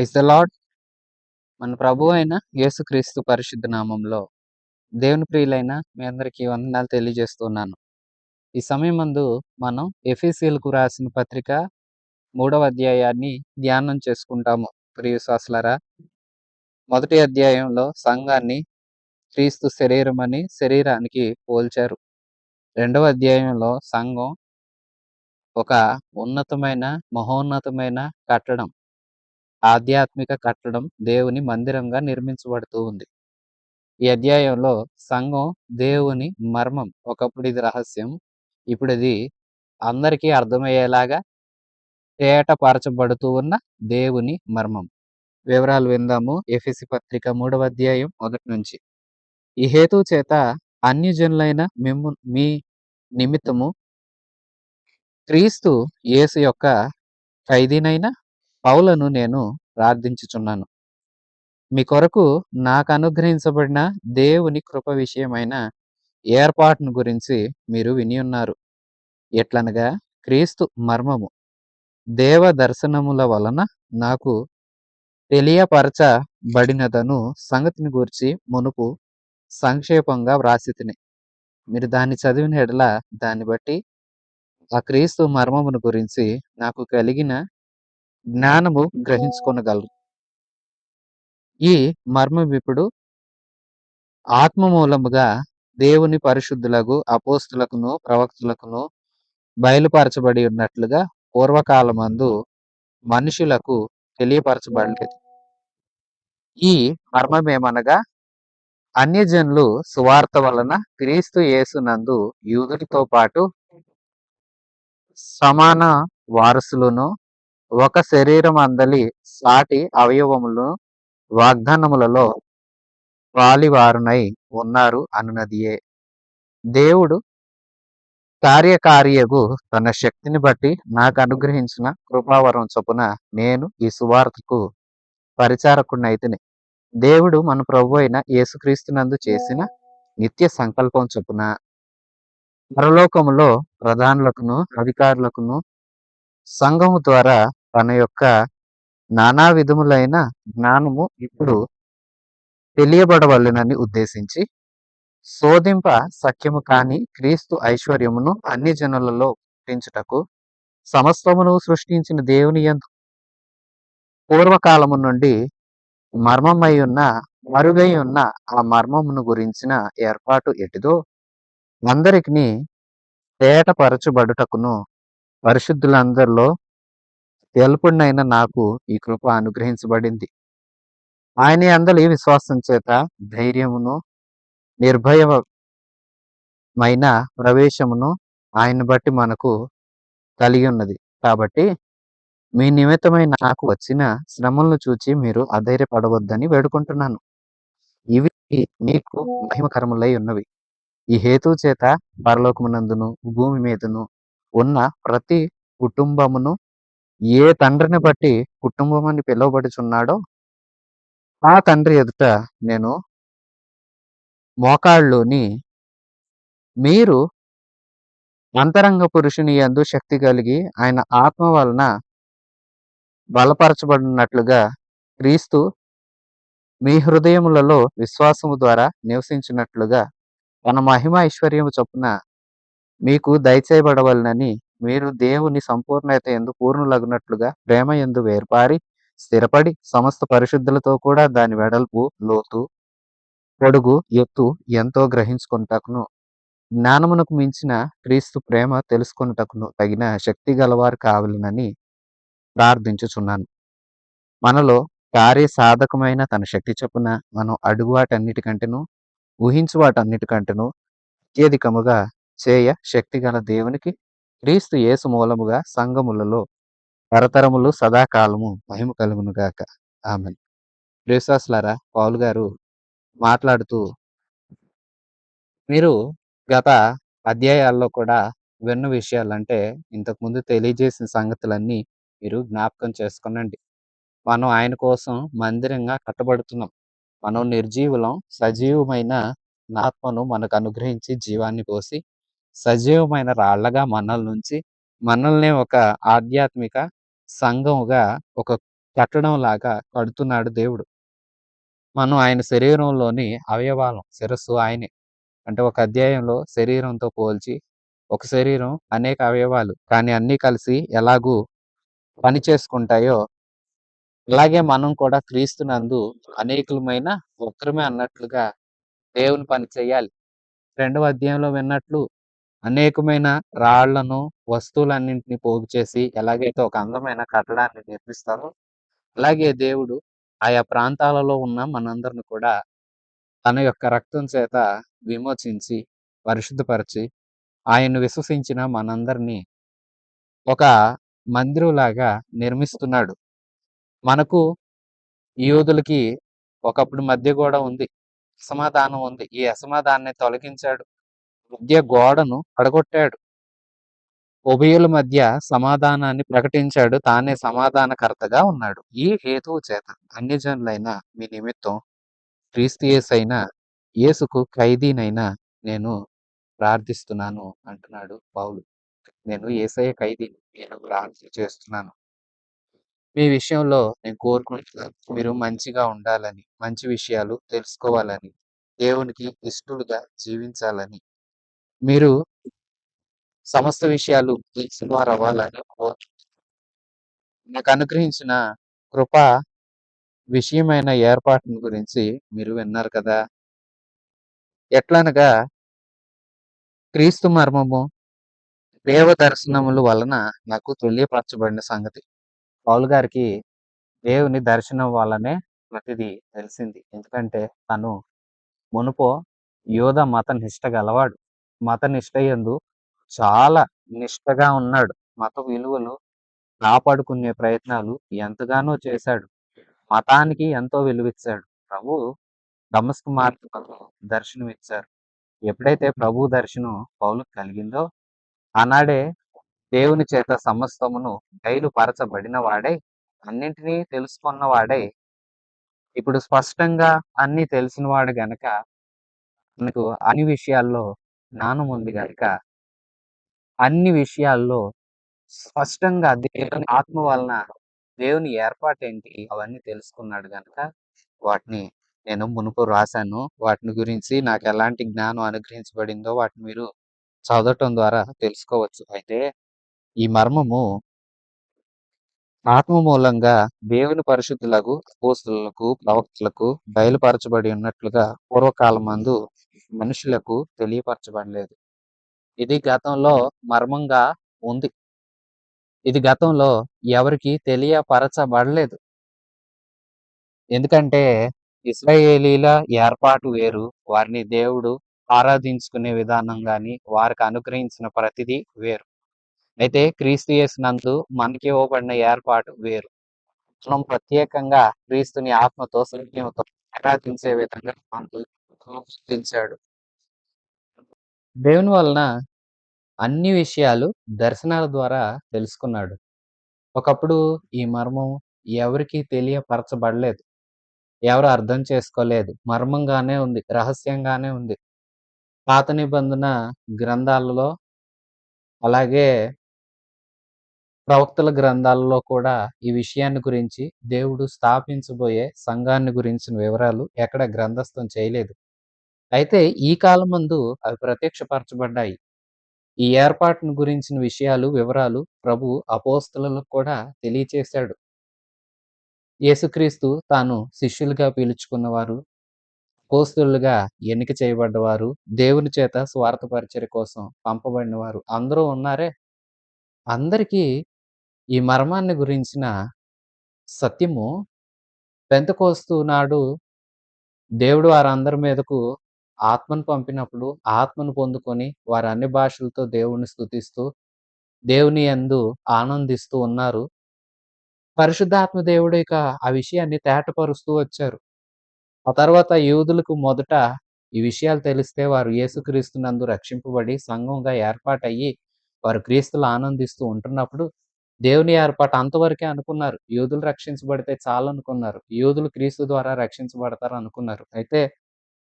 Praise the lord. మన ప్రభు అయిన యేసుక్రీస్తు పరిశుద్ధ నామంలో దేవుని ప్రియులైన మీ అందరికీ వందనాలు తెలియజేస్తున్నాను. ఈ సమయమందు మనం ఎఫెసీయులకు రాసిన పత్రిక 3వ అధ్యాయాన్ని ధ్యానం చేసుకుంటాము. ప్రియ విశ్వాసులారా, మొదటి అధ్యాయంలో సంఘాన్ని క్రీస్తు శరీరమని శరీరానికి పోల్చారు. 2వ అధ్యాయంలో సంఘం ఒక ఉన్నతమైన మహోన్నతమైన కట్టడం, ఆధ్యాత్మిక కట్టడం, దేవుని మందిరంగా నిర్మించబడుతూ ఉంది. ఈ అధ్యాయంలో సంఘం దేవుని మర్మం. ఒకప్పుడు ఇది రహస్యం, ఇప్పుడు ఇది అందరికీ అర్థమయ్యేలాగా తేటపరచబడుతూ ఉన్న దేవుని మర్మం. వివరాలు విందాము. ఎఫెసీ పత్రిక 3వ అధ్యాయం 1 నుంచి. ఈ హేతువు చేత అన్యజనులైన మీ నిమిత్తము క్రీస్తు యేసు యొక్క ఖైదీనైన పౌలను నేను ప్రార్థించుచున్నాను. మీ కొరకు నాకు అనుగ్రహించబడిన దేవుని కృప విషయమైన ఏర్పాటును గురించి మీరు విని ఉన్నారు. ఎట్లనగా క్రీస్తు మర్మము దేవ దర్శనముల వలన నాకు తెలియపరచబడినదను సంగతిని గురించి మునుపు సంక్షేపంగా వ్రాసితిని. మీరు దాన్ని చదివిన ఎడల దాన్ని బట్టి ఆ క్రీస్తు మర్మమును గురించి నాకు కలిగిన జ్ఞానము గ్రహించుకొనగలరు. ఈ మర్మం ఇప్పుడు ఆత్మ మూలముగా దేవుని పరిశుద్ధులకు అపోస్తులకును ప్రవక్తలకును బయలుపరచబడి ఉన్నట్లుగా పూర్వకాలమందు మనుషులకు తెలియపరచబడలేదు. ఈ మర్మమేమనగా అన్యజనులు సువార్త వలన క్రీస్తు యేసునందు యూదులతో పాటు సమాన వారసులను, ఒక శరీరం అందలి సాటి అవయవములను వాగ్దానములలో పాలివారునై ఉన్నారు అన్నదియే. దేవుడు కార్యకారియగు తన శక్తిని బట్టి నాకు అనుగ్రహించిన కృపావరం చొప్పున నేను ఈ సువార్తకు పరిచారకుడినైతిని. దేవుడు మన ప్రభు అయిన యేసుక్రీస్తునందు చేసిన నిత్య సంకల్పం చొప్పున పరలోకములో ప్రధానులకును అధికారులకును సంఘము ద్వారా తన యొక్క నానా విధములైన జ్ఞానము ఇప్పుడు తెలియబడవలెనని ఉద్దేశించి శోధింప సఖ్యము కాని క్రీస్తు ఐశ్వర్యమును అన్ని జనులలో పుట్టించుటకు సమస్తమును సృష్టించిన దేవుని యందు పూర్వకాలము నుండి మర్మమై ఉన్న మరుగై ఉన్న ఆ మర్మమును గురించిన ఏర్పాటు ఎటిదో అందరికి తేటపరచబడుటకును పరిశుద్ధులందరిలో తెలుపునైన నాకు ఈ కృప అనుగ్రహించబడింది. ఆయన అందలి విశ్వాసం చేత ధైర్యమును నిర్భయమైన ప్రవేశమును ఆయన బట్టి మనకు కలిగి ఉన్నది. కాబట్టి మీ నిమిత్తమై నాకు వచ్చిన శ్రమలను చూచి మీరు అధైర్యపడవద్దని వేడుకుంటున్నాను. ఇవి మీకు మహిమకరములై ఉన్నవి. ఈ హేతువు చేత పరలోకమునందును భూమి మీదను ఉన్న ప్రతి కుటుంబమును ఏ తండ్రిని బట్టి కుటుంబం అని పిలువబడుచున్నాడో ఆ తండ్రి ఎదుట నేను మోకాళ్ళుని మీరు అంతరంగ పురుషుని యందు శక్తి కలిగి ఆయన ఆత్మ వలన బలపరచబడినట్లుగా క్రీస్తు మీ హృదయములలో విశ్వాసము ద్వారా నివసించినట్లుగా తన మహిమ ఐశ్వర్యము చొప్పున మీకు దయచేయబడవలనని మీరు దేవుని సంపూర్ణత యందు పూర్ణులగునట్లుగా ప్రేమ యందు వేర్పారి స్థిరపడి సమస్త పరిశుద్ధులతో కూడా దాని వెడల్పు, లోతు, పొడుగు, ఎత్తు ఎంతో గ్రహించుకొనుటకును జ్ఞానమునకు మించిన క్రీస్తు ప్రేమ తెలుసుకొనుటకును తగిన శక్తి గలవారు కావాలనని ప్రార్థించుచున్నాను. మనలో కార్యసాధకమైన తన శక్తి చొప్పున మనం అడుగు వాటన్నిటికంటేను ఊహించు వాటన్నిటికంటేను అత్యధికముగా చేయ శక్తి గల దేవునికి క్రీస్తు యేసు మూలముగా సంఘములలో తరతరములు సదాకాలము మహిమ కలుగును గాక. ఆమేన్. విశ్వాసులారా, పౌలు గారు మాట్లాడుతూ మీరు గత అధ్యాయాల్లో కూడా విన్న విషయాలంటే ఇంతకుముందు తెలియజేసిన సంగతులన్నీ మీరు జ్ఞాపకం చేసుకునండి. మనం ఆయన కోసం మందిరంగా కట్టబడుతున్నాం. మనం నిర్జీవులం, సజీవమైన ఆత్మను మనకు అనుగ్రహించి జీవాన్ని పోసి సజీవమైన రాళ్లగా మనల్ని ఒక ఆధ్యాత్మిక సంఘముగా, ఒక కట్టడంలాగా కడుతున్నాడు దేవుడు. మనం ఆయన శరీరంలోని అవయవాలం. శిరస్సు ఆయనే. అంటే ఒక అధ్యాయంలో శరీరంతో పోల్చి, ఒక శరీరం అనేక అవయవాలు. కానీ అన్నీ కలిసి ఎలాగూ పని చేసుకుంటాయో, అలాగే మనం కూడా క్రీస్తునందు అనేకులమైన ఒక్కరమే అన్నట్లుగా దేవుని పని చేయాలి. రెండవ అధ్యాయంలో విన్నట్లు అనేకమైన రాళ్లను, వస్తువులన్నింటిని పోగు చేసి ఎలాగైతే ఒక అందమైన కట్టడాన్ని నిర్మిస్తారో, అలాగే దేవుడు ఆయా ప్రాంతాలలో ఉన్న మనందరిని కూడా తన యొక్క రక్తం చేత విమోచించి, పరిశుద్ధపరిచి, ఆయన్ను విశ్వసించిన మనందరినీ ఒక మందిరంలాగా నిర్మిస్తున్నాడు. మనకు యూదులకి ఒకప్పుడు మధ్య గోడ ఉంది. అసమాధానం ఉంది. ఈ అసమాధానాన్ని తొలగించాడు. మధ్య గోడను పడగొట్టాడు. ఉభయుల మధ్య సమాధానాన్ని ప్రకటించాడు. తానే సమాధానకర్తగా ఉన్నాడు. ఈ హేతువు చేత అన్యజనులైన మీ నిమిత్తం క్రీస్తు యేసైన యేసుకు ఖైదీనైన నేను ప్రార్థిస్తున్నాను అంటున్నాడు పౌలు. నేను యేసయ్య ఖైదీని. నేను ప్రార్థన చేస్తున్నాను. మీ విషయంలో నేను కోరుకుంటున్నాను. మీరు మంచిగా ఉండాలని, మంచి విషయాలు తెలుసుకోవాలని, దేవునికి ఇష్టలుగా జీవించాలని, మీరు సమస్త విషయాలు తెలిసినవారవ్వాలని నాకు అనుగ్రహించిన కృప విషయమైన ఏర్పాటుని గురించి మీరు విన్నారు కదా! ఎట్లనగా క్రీస్తు మర్మము, దేవ దర్శనముల వలన నాకు తెలియపరచబడిన సంగతి. పౌలు గారికి దేవుని దర్శనం వల్లనే ప్రతిదీ తెలిసింది. ఎందుకంటే తను మునుపు యూద మత నిష్ట గలవాడు. మత నిష్ట యందు చాలా నిష్టగా ఉన్నాడు. మత విలువలు కాపాడుకునే ప్రయత్నాలు ఎంతగానో చేశాడు. మతానికి ఎంతో విలువిచ్చాడు. ప్రభువు దమస్కు మార్గంలో దర్శనమిచ్చారు. ఎప్పుడైతే ప్రభు దర్శనం పౌలుకు కలిగిందో, ఆనాడే దేవుని చేత సమస్తమును బయలుపరచబడిన వాడై, అన్నింటినీ తెలుసుకున్న వాడై, ఇప్పుడు స్పష్టంగా అన్నీ తెలిసినవాడు గనక, మనకు అన్ని విషయాల్లో జ్ఞానం ఉంది గనక, అన్ని విషయాల్లో స్పష్టంగా దేవుని ఆత్మ వలన దేవుని ఏర్పాటేంటి అవన్నీ తెలుసుకున్నాడు గనక, వాటిని నేను మునుపు రాశాను. వాటిని గురించి నాకెలాంటి జ్ఞానం అనుగ్రహించబడిందో వాటిని మీరు చదవటం ద్వారా తెలుసుకోవచ్చు. అయితే ఈ మర్మము ఆత్మ మూలంగా దేవుని పరిశుద్ధులకు, అపోస్తలులకు, ప్రవక్తలకు బయలుపరచబడి ఉన్నట్లుగా పూర్వకాలమందు మనుషులకు తెలియపరచబడలేదు. ఇది గతంలో మర్మంగా ఉంది. ఇది గతంలో ఎవరికీ తెలియపరచబడలేదు. ఎందుకంటే ఇశ్రాయేలీల ఏర్పాటు వేరు. వారిని దేవుడు ఆరాధించుకునే విధానం గాని, వారికి అనుగ్రహించిన ప్రతిదీ వేరు. అయితే క్రీస్తు యేసునందు మనకి ఇవ్వబడిన ఏర్పాటు వేరు. మనం ప్రత్యేకంగా క్రీస్తుని ఆత్మతో, సత్యంతో ఆరాధించే విధంగా మనకు గుర్తించాడు. దేవుని వలన అన్ని విషయాలు దర్శనాల ద్వారా తెలుసుకున్నాడు. ఒకప్పుడు ఈ మర్మం ఎవరికీ తెలియపరచబడలేదు. ఎవరు అర్థం చేసుకోలేదు. మర్మంగానే ఉంది. రహస్యంగానే ఉంది. పాత నిబంధన గ్రంథాలలో అలాగే ప్రవక్తల గ్రంథాలలో కూడా ఈ విషయాన్ని గురించి దేవుడు స్థాపించబోయే సంఘాన్ని గురించిన వివరాలు ఎక్కడ గ్రంథస్థం చేయలేదు. అయితే ఈ కాలమందు అవి ప్రత్యక్షపరచబడ్డాయి. ఈ ఏర్పాటును గురించిన విషయాలు, వివరాలు ప్రభు అపోస్తలులకు కూడా తెలియచేశాడు. యేసుక్రీస్తు తాను శిష్యులుగా పిలుచుకున్నవారు, అపోస్తలులుగా ఎన్నిక చేయబడ్డవారు, దేవుని చేత స్వార్థ పరిచర్య కోసం పంపబడినవారు అందరూ ఉన్నారే. అందరికీ ఈ మర్మాన్ని గురించిన సత్యము పెంతెకోస్తు నాడు దేవుడు వారందరి మీదకు ఆత్మను పంపినప్పుడు, ఆత్మను పొందుకొని వారు అన్ని భాషలతో దేవుణ్ణి స్తుతిస్తూ, దేవుని యందు ఆనందిస్తూ ఉన్నారు. పరిశుద్ధాత్మ దేవుడు ఇక ఆ విషయాన్ని తేటపరుస్తూ వచ్చారు. ఆ తర్వాత యూదులకు మొదట ఈ విషయాలు తెలిస్తే వారు యేసుక్రీస్తునందు రక్షింపబడి సంఘంగా ఏర్పాటయ్యి, వారు క్రీస్తులో ఆనందిస్తూ ఉంటున్నప్పుడు, దేవుని ఏర్పాటు అంతవరకే అనుకున్నారు. యూదులు రక్షించబడితే చాలనుకున్నారు. యూదులు క్రీస్తు ద్వారా రక్షించబడతారు అనుకున్నారు. అయితే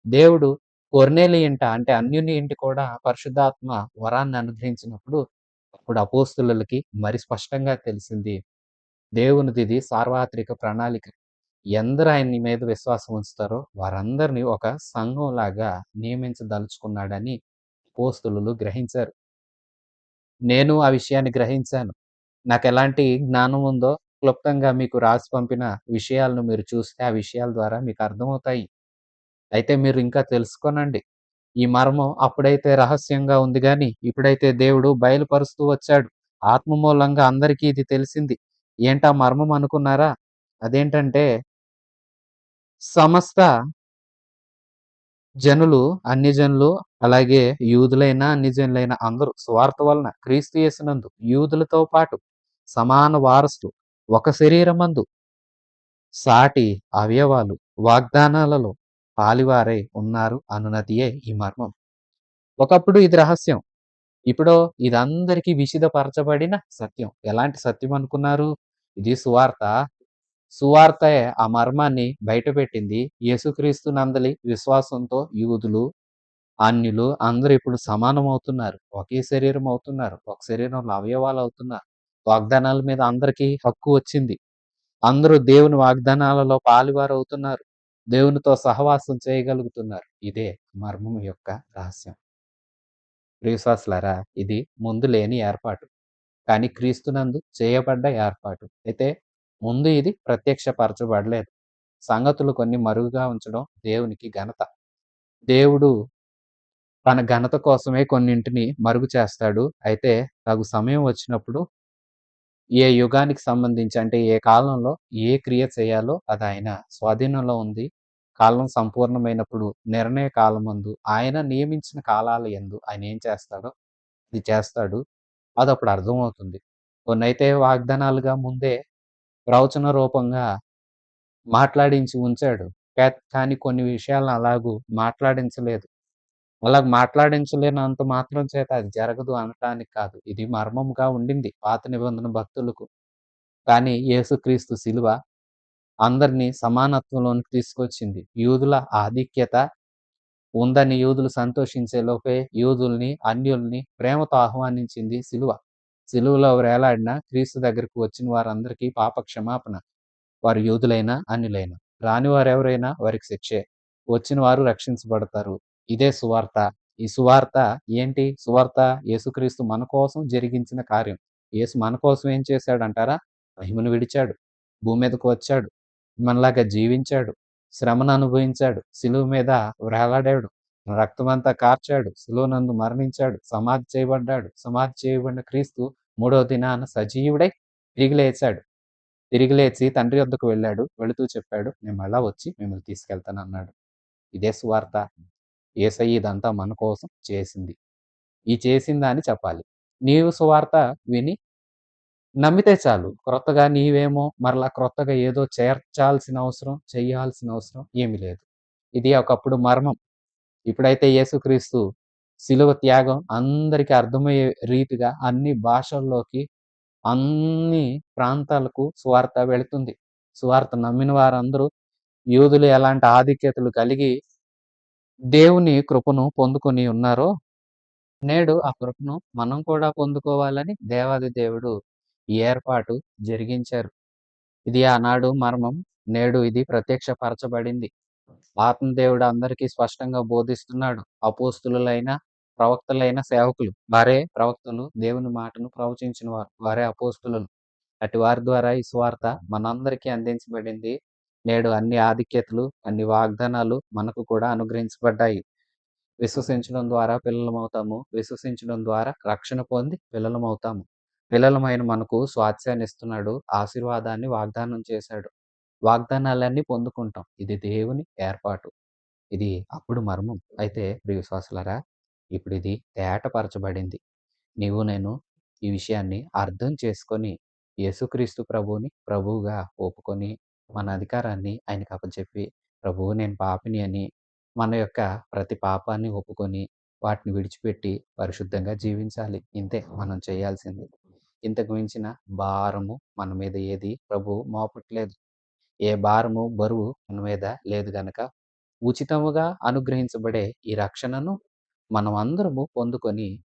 దేవుడు కొర్నేలి ఇంట అంటే అన్యుని ఇంటి కూడా పరిశుద్ధాత్మ వరాన్ని అనుగ్రహించినప్పుడు, అప్పుడు అపోస్తలులకి మరి స్పష్టంగా తెలిసింది. దేవునిదిది సార్వత్రిక ప్రణాళిక. ఎందరు ఆయన నీ మీద విశ్వాసం ఉంచుతారో వారందరిని ఒక సంఘంలాగా నియమించదలుచుకున్నాడని అపోస్తలులు గ్రహించారు. నేను ఆ విషయాన్ని గ్రహించాను. నాకెలాంటి జ్ఞానం ఉందో క్లుప్తంగా మీకు రాసి పంపిన విషయాలను మీరు చూస్తే ఆ విషయాల ద్వారా మీకు అర్థమవుతాయి. అయితే మీరు ఇంకా తెలుసుకోనండి. ఈ మర్మం అప్పుడైతే రహస్యంగా ఉంది గానీ, ఇప్పుడైతే దేవుడు బయలుపరుస్తూ వచ్చాడు. ఆత్మ మూలంగా అందరికీ ఇది తెలిసింది. ఏంటా మర్మం అనుకున్నారా? అదేంటంటే సమస్త జనులు, అన్య జనులు, అలాగే యూదులైన, అన్య జనులైన అందరూ సువార్త వలన క్రీస్తు యేసునందు యూదులతో పాటు సమాన వారసులు, ఒక శరీరమందు సాటి అవయవాలు, వాగ్దానాలలో పాలివారై ఉన్నారు అనునదియే ఈ మర్మం. ఒకప్పుడు ఇది రహస్యం. ఇప్పుడో ఇదందరికీ విశదపరచబడిన సత్యం. ఎలాంటి సత్యం అనుకున్నారు? ఇది సువార్త. సువార్తే ఆ మర్మాన్ని బయటపెట్టింది. యేసుక్రీస్తు నందలి విశ్వాసంతో యూదులు, అన్యులు అందరూ ఇప్పుడు సమానమవుతున్నారు. ఒకే శరీరం అవుతున్నారు. ఒక శరీరంలో అవయవాలవుతున్నారు. వాగ్దానాల మీద అందరికీ హక్కు వచ్చింది. అందరూ దేవుని వాగ్దానాలలో పాలువారవుతున్నారు. దేవునితో సహవాసం చేయగలుగుతున్నారు. ఇదే మర్మం యొక్క రహస్యం. ప్రియవిశ్వాసులారా, ఇది ముందు లేని ఏర్పాటు. కానీ క్రీస్తునందు చేయబడ్డ ఏర్పాటు. అయితే ముందు ఇది ప్రత్యక్షపరచబడలేదు. సంగతులు కొన్ని మరుగుగా ఉంచడం దేవునికి ఘనత. దేవుడు తన ఘనత కోసమే కొన్నింటిని మరుగు చేస్తాడు. అయితే తగు సమయం వచ్చినప్పుడు ఏ యుగానికి సంబంధించి అంటే ఏ కాలంలో ఏ క్రియ చేయాలో అది ఆయన స్వాధీనంలో ఉంది. కాలం సంపూర్ణమైనప్పుడు నిర్ణయ కాలమందు ఆయన నియమించిన కాలాల యందు ఆయన ఏం చేస్తాడో అది చేస్తాడు. అదప్పుడు అర్థమవుతుంది. కొన్నైతే వాగ్దానాలుగా ముందే ప్రవచన రూపంగా మాట్లాడించి ఉంచాడు. కానీ కొన్ని విషయాలను అలాగూ మాట్లాడించలేదు. అలాగ మాట్లాడించలేనంత మాత్రం చేత అది జరగదు అనటానికి కాదు. ఇది మర్మంగా ఉండింది పాత నిబంధన భక్తులకు. కానీ యేసుక్రీస్తు శిలువ అందరిని సమానత్వంలోనికి తీసుకొచ్చింది. యూదుల ఆధిక్యత ఉందని యూదులు సంతోషించే లోపే యూదుల్ని, అన్యుల్ని ప్రేమతో ఆహ్వానించింది శిలువ. శిలువలో వేలాడిన క్రీస్తు దగ్గరికి వచ్చిన వారందరికీ పాప క్షమాపణ. వారు యూదులైనా, అన్యులైనా. రాని వారెవరైనా వారికి శిక్షే. వచ్చిన వారు రక్షించబడతారు. ఇదే సువార్త. ఈ సువార్త ఏంటి? సువార్త యేసుక్రీస్తు మన కోసం జరిగించిన కార్యం. యేసు మన కోసం ఏం చేశాడంటారా? మహిమను విడిచాడు. భూమి మీదకు వచ్చాడు. మనలాగా జీవించాడు. శ్రమను అనుభవించాడు. శిలువ మీద వ్రేలాడాడు. రక్తమంతా కార్చాడు. శిలువనందు మరణించాడు. సమాధి చేయబడ్డాడు. సమాధి చేయబడిన క్రీస్తు మూడవ దినాన సజీవుడై తిరిగి లేచాడు. తిరిగి లేచి తండ్రి యొద్దకు వెళ్ళాడు. వెళుతూ చెప్పాడు, "నేను మళ్ళా వచ్చి మిమ్మల్ని తీసుకెళ్తానన్నాడు." ఇదే సువార్త. యేసయ్య ఇదంతా మన కోసం చేసింది. ఈ చేసిందా అని చెప్పాలి. నీవు సువార్త విని నమ్మితే చాలు. క్రొత్తగా నీవేమో మరలా క్రొత్తగా ఏదో చేర్చాల్సిన అవసరం, చేయాల్సిన అవసరం ఏమీ లేదు. ఇది ఒకప్పుడు మర్మం. ఇప్పుడైతే యేసుక్రీస్తు శిలువ త్యాగం అందరికి అర్థమయ్యే రీతిగా అన్ని భాషల్లోకి, అన్ని ప్రాంతాలకు సువార్త వెళుతుంది. సువార్త నమ్మిన వారందరూ యూదులు ఎలాంటి ఆధిక్యతలు కలిగి దేవుని కృపను పొందుకొని ఉన్నారో, నేడు ఆ కృపను మనం కూడా పొందుకోవాలని దేవాది దేవుడు ఈ ఏర్పాటు జరిగించారు. ఇది ఆనాడు మర్మం. నేడు ఇది ప్రత్యక్షపరచబడింది. ఆత్మదేవుడు అందరికీ స్పష్టంగా బోధిస్తున్నాడు. అపోస్తలులైన, ప్రవక్తలైన సేవకులు. వారే ప్రవక్తలు, దేవుని మాటను ప్రవచించిన వారు. వారే అపోస్తలులు. అటు వారి ద్వారా ఈ సువార్త మనందరికీ అందించబడింది. నేడు అన్ని ఆధిక్యతలు, అన్ని వాగ్దానాలు మనకు కూడా అనుగ్రహించబడ్డాయి. విశ్వసించడం ద్వారా పిల్లలమవుతాము. విశ్వసించడం ద్వారా రక్షణ పొంది పిల్లలమవుతాము. పిల్లలమైన మనకు స్వాస్థ్యాన్ని ఇస్తున్నాడు. ఆశీర్వాదాన్ని వాగ్దానం చేశాడు. వాగ్దానాలన్నీ పొందుకుంటాం. ఇది దేవుని ఏర్పాటు. ఇది అప్పుడు మర్మం. అయితే ప్రియ విశ్వాసులారా, ఇప్పుడిది తేటపరచబడింది. నీవు నేను ఈ విషయాన్ని అర్థం చేసుకొని, యేసుక్రీస్తు ప్రభువుని ప్రభువుగా ఒప్పుకొని, మన అధికారాన్ని ఆయనకి అప్పజెప్పి, ప్రభువు నేను పాపిని అని, మన యొక్క ప్రతి పాపాన్ని ఒప్పుకొని, వాటిని విడిచిపెట్టి పరిశుద్ధంగా జీవించాలి. ఇంతే మనం చేయాల్సింది. ఇంతకు మించిన భారము మన మీద ఏది ప్రభువు మోపట్లేదు. ఏ భారము, బరువు మన మీద లేదు గనక, ఉచితముగా అనుగ్రహించబడే ఈ రక్షణను మనమందరము పొందుకొని,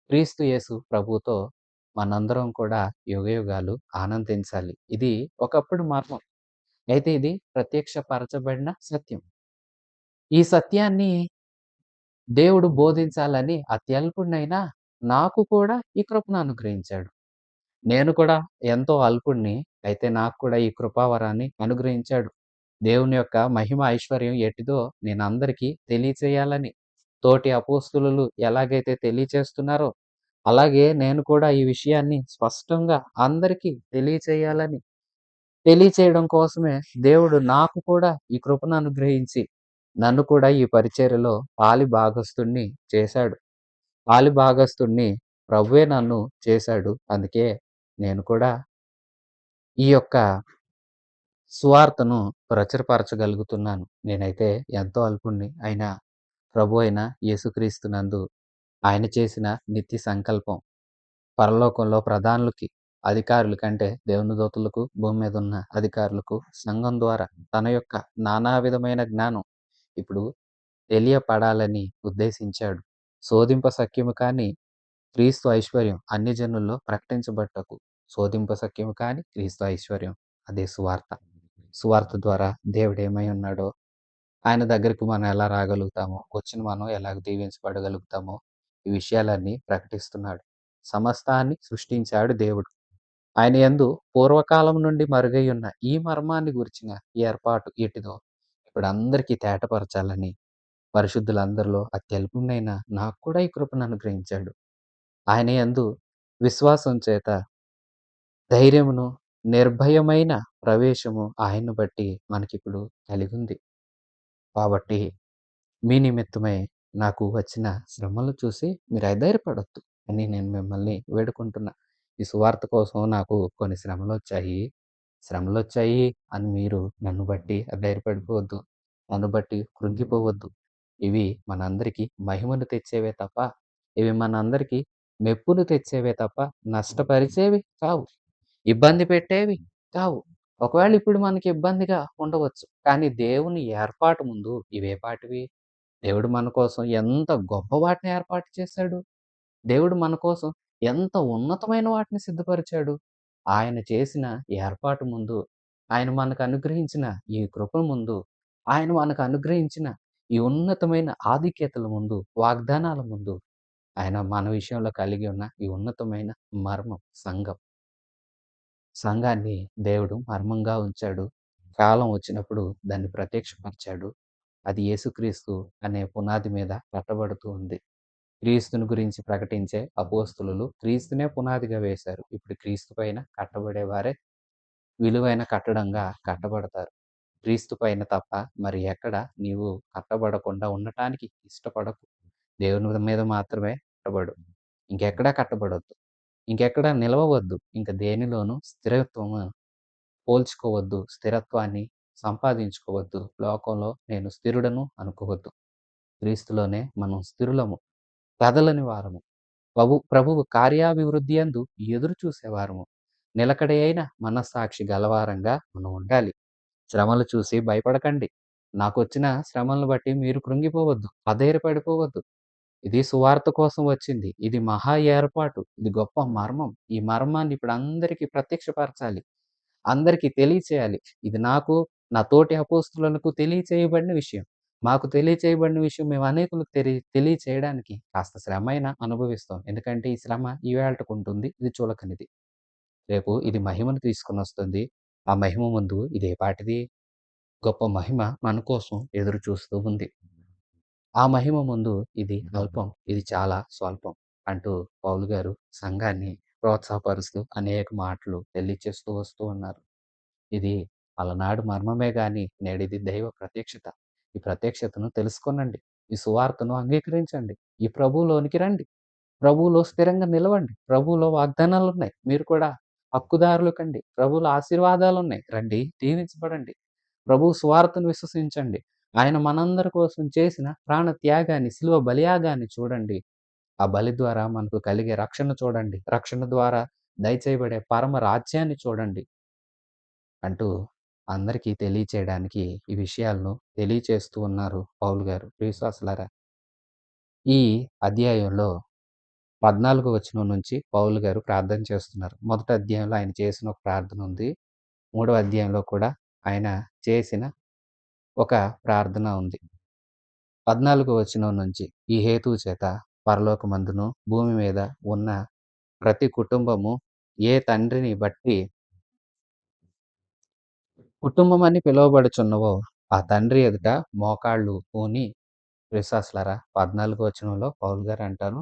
క్రీస్తు యేసు ప్రభువుతో మనందరం కూడా యుగయుగాలు ఆనందించాలి. ఇది ఒకప్పుడు మర్మం. అయితే ఇది ప్రత్యక్షపరచబడిన సత్యం. ఈ సత్యాన్ని దేవుడు బోధించాలని అత్యల్పుడినైనా నాకు కూడా ఈ కృపను అనుగ్రహించాడు. నేను కూడా ఎంతో అల్పుడిని. అయితే నాకు కూడా ఈ కృపావరాన్ని అనుగ్రహించాడు. దేవుని యొక్క మహిమ ఐశ్వర్యం ఎట్టిదో నేనందరికీ తెలియచేయాలని. తోటి అపోస్తలులు ఎలాగైతే తెలియచేస్తున్నారో, అలాగే నేను కూడా ఈ విషయాన్ని స్పష్టంగా అందరికీ తెలియచేయాలని, తెలియచేయడం కోసమే దేవుడు నాకు కూడా ఈ కృపను అనుగ్రహించి, నన్ను కూడా ఈ పరిచర్యలో పాలిభాగస్తుడిని చేశాడు. పాలిభాగస్తుడిని ప్రభువే నన్ను చేశాడు. అందుకే నేను కూడా ఈ యొక్క సువార్తను ప్రచురపరచగలుగుతున్నాను. నేనైతే ఎంతో అల్పుడిని. అయినా ప్రభువైన యేసుక్రీస్తునందు ఆయన చేసిన నిత్య సంకల్పం పరలోకంలో ప్రధానులకి, అధికారుల కంటే దేవుని దూతలకు, భూమి మీదున్న అధికారులకు సంఘం ద్వారా తన యొక్క నానా విధమైన జ్ఞానం ఇప్పుడు తెలియపడాలని ఉద్దేశించాడు. శోధింప సఖ్యము కాని క్రీస్తు ఐశ్వర్యం అన్ని జనుల్లో ప్రకటించబట్టకు. శోధింప సఖ్యము కాని క్రీస్తు ఐశ్వర్యం అదే సువార్త. సువార్త ద్వారా దేవుడేమై ఉన్నాడో, ఆయన దగ్గరికి మనం ఎలా రాగలుగుతామో, వచ్చిన మనం ఎలాగ దీవించబడగలుగుతామో, ఈ విషయాలన్నీ ప్రకటిస్తున్నాడు. సమస్తాన్ని సృష్టించాడు దేవుడు. ఆయన యందు పూర్వకాలం నుండి మరుగై ఉన్న ఈ మర్మాన్ని గురించిన ఈ ఏర్పాటు ఎటిదో ఇప్పుడు అందరికీ తేటపరచాలని పరిశుద్ధులందరిలో అత్యల్పుడైన నాకు కూడా ఈ కృపను అనుగ్రహించాడు. ఆయన యందు విశ్వాసం చేత ధైర్యమును, నిర్భయమైన ప్రవేశము ఆయన్ను బట్టి మనకిప్పుడు కలిగుంది. కాబట్టి మీ నిమిత్తమై నాకు వచ్చిన శ్రమలు చూసి మీరు అధైర్యపడొద్దు అని నేను మిమ్మల్ని వేడుకుంటున్నా. ఈ సువార్త కోసం నాకు కొన్ని శ్రమలొచ్చాయి. శ్రమలొచ్చాయి అని మీరు నన్ను బట్టి అధైర్యపడిపోవద్దు. నన్ను బట్టి కృంగిపోవద్దు. ఇవి మనందరికీ మహిమను తెచ్చేవే తప్ప, ఇవి మనందరికీ మెప్పును తెచ్చేవే తప్ప నష్టపరిచేవి కావు. ఇబ్బంది పెట్టేవి కావు. ఒకవేళ ఇప్పుడు మనకి ఇబ్బందిగా ఉండవచ్చు. కానీ దేవుని ఏర్పాటు ముందు ఇవేపాటివి? దేవుడు మన కోసం ఎంత గొప్ప వాటిని ఏర్పాటు చేశాడు. దేవుడు మన కోసం ఎంత ఉన్నతమైన వాటిని సిద్ధపరిచాడు. ఆయన చేసిన ఏర్పాటు ముందు, ఆయన మనకు అనుగ్రహించిన ఈ కృప ముందు, ఆయన మనకు అనుగ్రహించిన ఈ ఉన్నతమైన ఆధిక్యతల ముందు, వాగ్దానాల ముందు, ఆయన మన విషయంలో కలిగి ఉన్న ఈ ఉన్నతమైన మర్మం సంఘం. సంఘాన్ని దేవుడు మర్మంగా ఉంచాడు. కాలం వచ్చినప్పుడు దాన్ని ప్రత్యక్షపరిచాడు. అది యేసుక్రీస్తు అనే పునాది మీద కట్టబడుతూ ఉంది. క్రీస్తుని గురించి ప్రకటించే అపోస్తలులు క్రీస్తునే పునాదిగా వేశారు. ఇప్పుడు క్రీస్తు పైన కట్టబడేవారే విలువైన కట్టడంగా కట్టబడతారు. క్రీస్తు పైన తప్ప మరి ఎక్కడ నీవు కట్టబడకుండా ఉండటానికి ఇష్టపడకు. దేవుని మీద మాత్రమే కట్టబడు. ఇంకెక్కడా కట్టబడొద్దు. ఇంకెక్కడా నిలవవద్దు. ఇంక దేనిలోనూ స్థిరత్వము పోల్చుకోవద్దు. స్థిరత్వాన్ని సంపాదించుకోవద్దు. లోకంలో నేను స్థిరుడను అనుకోవద్దు. క్రీస్తులోనే మనం స్థిరులము. కదలని వారము. ప్రభువు కార్యాభివృద్ధి యందు ఎదురు చూసేవారము. నిలకడైన మనస్సాక్షి గలవారంగా మనం ఉండాలి. శ్రమలు చూసి భయపడకండి. నాకొచ్చిన శ్రమలను బట్టి మీరు కృంగిపోవద్దు. అధైర్యపడిపోవద్దు. ఇది సువార్త కోసం వచ్చింది. ఇది మహా ఏర్పాటు. ఇది గొప్ప మర్మం. ఈ మర్మాన్ని ఇప్పుడు అందరికీ ప్రత్యక్షపరచాలి. అందరికీ తెలియచేయాలి. ఇది నాకు, నా తోటి అపోస్తలులకు తెలియచేయబడిన విషయం. మాకు తెలియచేయబడిన విషయం మేము అనేకులకు తెలియచేయడానికి కాస్త శ్రమైనా అనుభవిస్తాం. ఎందుకంటే ఈ శ్రమ ఈవేళటికుంటుంది. ఇది చులకనిది. రేపు ఇది మహిమను తీసుకొనొస్తుంది. ఆ మహిమ ముందు ఇదేపాటిది? గొప్ప మహిమ మన కోసం ఎదురు చూస్తూ ఉంది. ఆ మహిమ ముందు ఇది అల్పం. ఇది చాలా స్వల్పం అంటూ పౌలు గారు సంఘాన్ని ప్రోత్సాహపరుస్తూ అనేక మాటలు తెలియచేస్తూ వస్తూ ఉన్నారు. ఇది అలనాడు మర్మమే గాని నేడిది దైవ ప్రత్యక్షత. ఈ ప్రత్యక్షతను తెలుసుకొనండి. ఈ సువార్తను అంగీకరించండి. ఈ ప్రభువులోనికి రండి. ప్రభువులో స్థిరంగా నిలవండి. ప్రభువులో వాగ్దానాలున్నాయి. మీరు కూడా హక్కుదారులు కండి. ప్రభువులో ఆశీర్వాదాలున్నాయి. రండి, దీవించబడండి. ప్రభువు సువార్తను విశ్వసించండి. ఆయన మనందరి కోసం చేసిన ప్రాణ త్యాగాన్ని, శిలువ బలియాగాన్ని చూడండి. ఆ బలి ద్వారా మనకు కలిగే రక్షణ చూడండి. రక్షణ ద్వారా దయచేయబడే పరమ రాజ్యాన్ని చూడండి. అంటూ అందరికీ తెలియచేయడానికి ఈ విషయాలను తెలియచేస్తూ ఉన్నారు పౌలు గారు. ప్రియవిశ్వాసులారా, ఈ అధ్యాయంలో 14 వచనం నుంచి పౌలు గారు ప్రార్థన చేస్తున్నారు. మొదటి అధ్యాయంలో ఆయన చేసిన ఒక ప్రార్థన ఉంది. మూడవ అధ్యాయంలో కూడా ఆయన చేసిన ఒక ప్రార్థన ఉంది. 14 వచనం నుంచి ఈ హేతువు చేత పరలోకమందును భూమి మీద ఉన్న ప్రతి కుటుంబము ఏ తండ్రిని బట్టి కుటుంబమని పిలువబడుచున్నవో ఆ తండ్రి ఎదుట మోకాళ్ళు ఊని విశ్వాసులారా 14 వచనంలో పౌలు గారు అంటారు,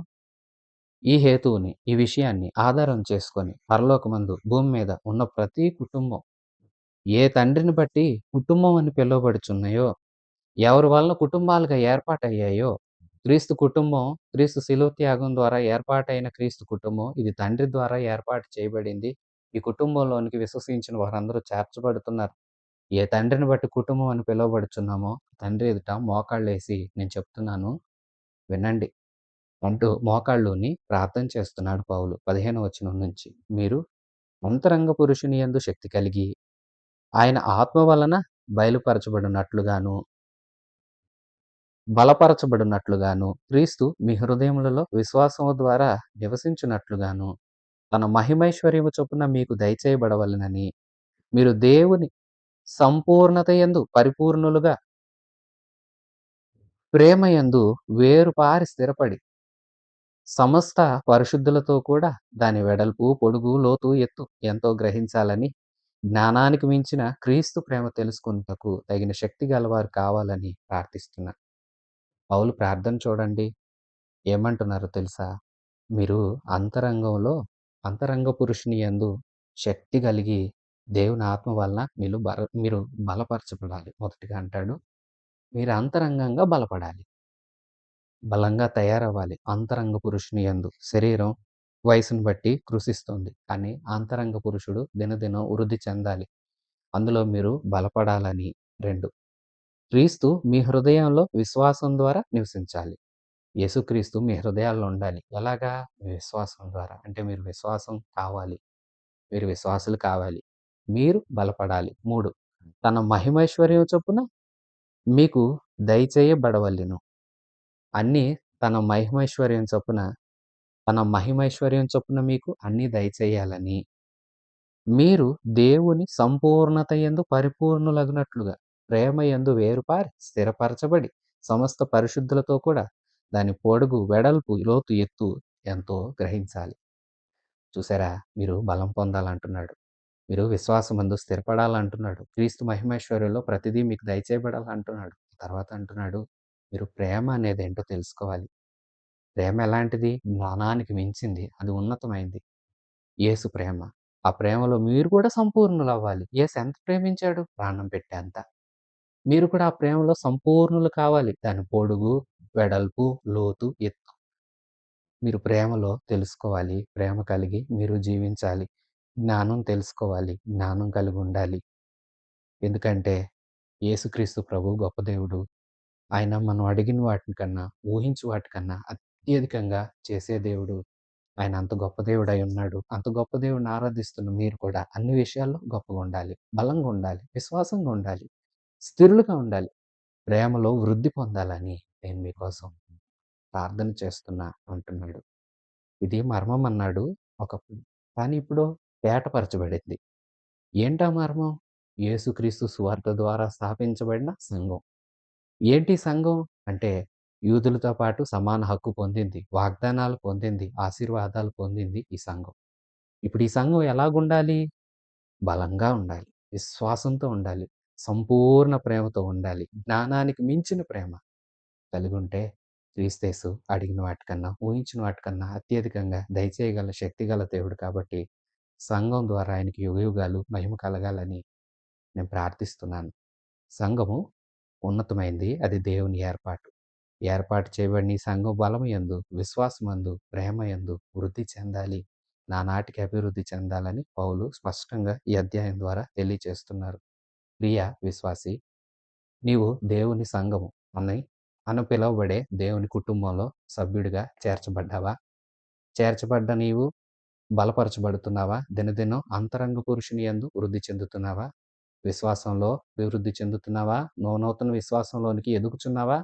ఈ హేతువుని, ఈ విషయాన్ని ఆధారం చేసుకొని పరలోకమందు భూమి మీద ఉన్న ప్రతి కుటుంబం ఏ తండ్రిని బట్టి కుటుంబం అని పిలువబడుచున్నాయో, ఎవరి వలన కుటుంబాలుగా ఏర్పాటయ్యాయో, క్రీస్తు కుటుంబం, క్రీస్తు శిలువ త్యాగం ద్వారా ఏర్పాటైన క్రీస్తు కుటుంబం, ఇది తండ్రి ద్వారా ఏర్పాటు చేయబడింది. ఈ కుటుంబంలోనికి విశ్వసించిన వారందరూ చేర్చబడుతున్నారు. ఏ తండ్రిని బట్టి కుటుంబం అని పిలువబడుచున్నామో, తండ్రి ఎదుట మోకాళ్ళేసి నేను చెప్తున్నాను వినండి అంటూ మోకాళ్ళూని ప్రార్థన చేస్తున్నాడు పౌలు. 15వ వచనం నుంచి. మీరు అంతరంగ పురుషుని యందు శక్తి కలిగి, ఆయన ఆత్మ వలన బయలుపరచబడినట్లుగాను, బలపరచబడినట్లుగాను, క్రీస్తు మీ హృదయములలో విశ్వాసము ద్వారా నివసించున్నట్లుగాను, తన మహిమైశ్వర్యము చొప్పున మీకు దయచేయబడవలెనని, మీరు దేవుని సంపూర్ణతయందు పరిపూర్ణులుగా ప్రేమయందు వేరుపారి స్థిరపడి, సమస్త పరిశుద్ధులతో కూడా దాని వెడల్పు, పొడుగు, లోతు, ఎత్తు ఎంతో గ్రహించాలని, జ్ఞానానికి మించిన క్రీస్తు ప్రేమ తెలుసుకొనుటకు తగిన శక్తి గలవారు కావాలని ప్రార్థిస్తున్నా. పౌలు ప్రార్థన చూడండి. ఏమంటున్నారో తెలుసా? మీరు అంతరంగంలో అంతరంగ పురుషుని యందు శక్తి కలిగి దేవుని ఆత్మ వలన మీరు బలపరచబడాలి. మొదటిగా అంటాడు. మీరు అంతరంగంగా బలపడాలి. బలంగా తయారవ్వాలి. అంతరంగ పురుషుని యందు. శరీరం వయసును బట్టి కృషిస్తుంది. కానీ అంతరంగ పురుషుడు దినదినం వృద్ధి చెందాలి. అందులో మీరు బలపడాలని. 2 క్రీస్తు మీ హృదయంలో విశ్వాసం ద్వారా నివసించాలి. యేసుక్రీస్తు మీ హృదయాల్లో ఉండాలి. ఎలాగా? మీ విశ్వాసం ద్వారా. అంటే మీరు విశ్వాసం కావాలి. మీరు విశ్వాసులు కావాలి. మీరు బలపడాలి. 3 తన మహిమైశ్వర్యం చొప్పున మీకు దయచేయబడవలెను. అన్నీ తన మహిమైశ్వర్యం చొప్పున, తన మహిమైశ్వర్యం చొప్పున మీకు అన్నీ దయచేయాలని, మీరు దేవుని సంపూర్ణత యందు పరిపూర్ణులగునట్లుగా, ప్రేమ యందు వేరుపారి స్థిరపరచబడి, సమస్త పరిశుద్ధులతో కూడా దాని పొడుగు, వెడల్పు, లోతు, ఎత్తు ఎంతో గ్రహించాలి. చూసారా? మీరు బలం పొందాలంటున్నాడు. మీరు విశ్వాసమందు స్థిరపడాలంటున్నాడు. క్రీస్తు మహిమైశ్వర్యంలో ప్రతిదీ మీకు దయచేయబడాలంటున్నాడు. తర్వాత అంటున్నాడు, మీరు ప్రేమ అనేదేంటో తెలుసుకోవాలి. ప్రేమ ఎలాంటిది? జ్ఞానానికి మించింది. అది ఉన్నతమైంది. యేసు ప్రేమ. ఆ ప్రేమలో మీరు కూడా సంపూర్ణులవ్వాలి. యేసు ఎంత ప్రేమించాడు? ప్రాణం పెట్టేంత. మీరు కూడా ఆ ప్రేమలో సంపూర్ణులు కావాలి. దాని పొడుగు, వెడల్పు, లోతు, ఎత్తు. మీరు ప్రేమలో తెలుసుకోవాలి. ప్రేమ కలిగి మీరు జీవించాలి. జ్ఞానం తెలుసుకోవాలి. జ్ఞానం కలిగుండాలి. ఎందుకంటే యేసుక్రీస్తు ప్రభువు గొప్ప దేవుడు. ఆయన మనం అడిగిన వాటి కన్నా, ఊహించు వాటికన్నా అత్యధికంగా చేసే దేవుడు. ఆయన అంత గొప్ప దేవుడై ఉన్నాడు. అంత గొప్ప దేవుడిని ఆరాధిస్తున్న మీరు కూడా అన్ని విషయాల్లో గొప్పగా ఉండాలి. బలంగా ఉండాలి. విశ్వాసంగా ఉండాలి. స్థిరులుగా ఉండాలి. ప్రేమలో వృద్ధి పొందాలని నేను మీకోసం ప్రార్థన చేస్తున్నా అంటున్నాడు. ఇది మర్మం అన్నాడు ఒకప్పుడు. కానీ ఇప్పుడు తేటపరచబడింది. ఏంటా మర్మం? యేసుక్రీస్తు సువార్త ద్వారా స్థాపించబడిన సంఘం. ఏంటి సంఘం? అంటే యూదులతో పాటు సమాన హక్కు పొందింది. వాగ్దానాలు పొందింది. ఆశీర్వాదాలు పొందింది ఈ సంఘం. ఇప్పుడు ఈ సంఘం ఎలాగుండాలి? బలంగా ఉండాలి. విశ్వాసంతో ఉండాలి. సంపూర్ణ ప్రేమతో ఉండాలి. జ్ఞానానికి మించిన ప్రేమ కలిగుంటే క్రీస్తేసు అడిగిన వాటికన్నా, ఊహించిన వాటికన్నా అత్యధికంగా దయచేయగల శక్తిగల దేవుడు కాబట్టి సంఘం ద్వారా ఆయనకి యుగయుగాలు మహిమ కలగాలని నేను ప్రార్థిస్తున్నాను. సంఘము ఉన్నతమైంది. అది దేవుని ఏర్పాటు. ఏర్పాటు చేయబడిన ఈ సంఘం బలముయందు, విశ్వాసమందు, ప్రేమయందు వృద్ధి చెందాలి. నానాటికి అభివృద్ధి చెందాలని పౌలు స్పష్టంగా ఈ అధ్యాయం ద్వారా తెలియచేస్తున్నారు. ప్రియ విశ్వాసి, నీవు దేవుని సంఘము అని పిలువబడే దేవుని కుటుంబంలో సభ్యుడిగా చేర్చబడ్డావా? చేర్చబడ్డ నీవు బలపరచబడుతున్నావా? దినదినం అంతరంగ పురుషుని యందు వృద్ధి చెందుతున్నావా? విశ్వాసంలో అభివృద్ధి చెందుతున్నావా? నూతన విశ్వాసంలోనికి ఎదుగుచున్నావా?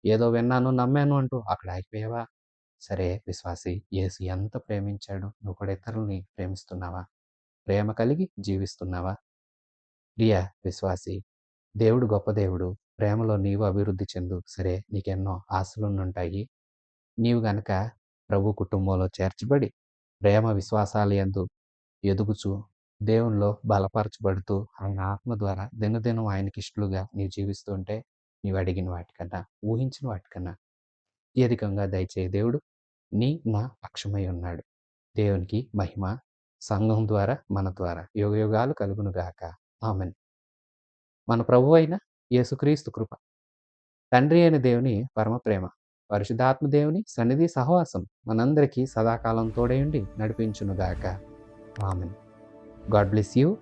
ఏదో విన్నాను, నమ్మాను అంటూ అక్కడ ఆగిపోయావా? సరే విశ్వాసి, యేసు ఎంత ప్రేమించాడు, నువ్వు కూడా ఇతరులని ప్రేమిస్తున్నావా? ప్రేమ కలిగి జీవిస్తున్నావా? ప్రియ విశ్వాసి, దేవుడు గొప్ప దేవుడు. ప్రేమలో నీవు అభివృద్ధి చెందు. సరే, నీకెన్నో ఆశలుండుంటాయి. నీవు గనక ప్రభు కుటుంబంలో చేర్చబడి, ప్రేమ విశ్వాసాలయందు ఎదుగుచూ, దేవునిలో బలపరచబడుతూ, ఆయన ఆత్మ ద్వారా దినదినం ఆయనకిష్టలుగా నీవు జీవిస్తూ ఉంటే, నీవు అడిగిన వాటికన్నా, ఊహించిన వాటికన్నా అత్యధికంగా దయచేయ దేవుడు నా పక్షమై ఉన్నాడు. దేవునికి మహిమ సంఘం ద్వారా, మన ద్వారా యుగయుగాలు కలుగునుగాక. ఆమేన్. మన ప్రభువైన యేసుక్రీస్తు కృప, తండ్రి అయిన దేవుని పరమ ప్రేమ, పరిశుద్ధాత్మ దేవుని సన్నిధి సహవాసం మనందరికీ సదాకాలం తోడై ఉండి నడిపించునుగాక. ఆమేన్. God bless you.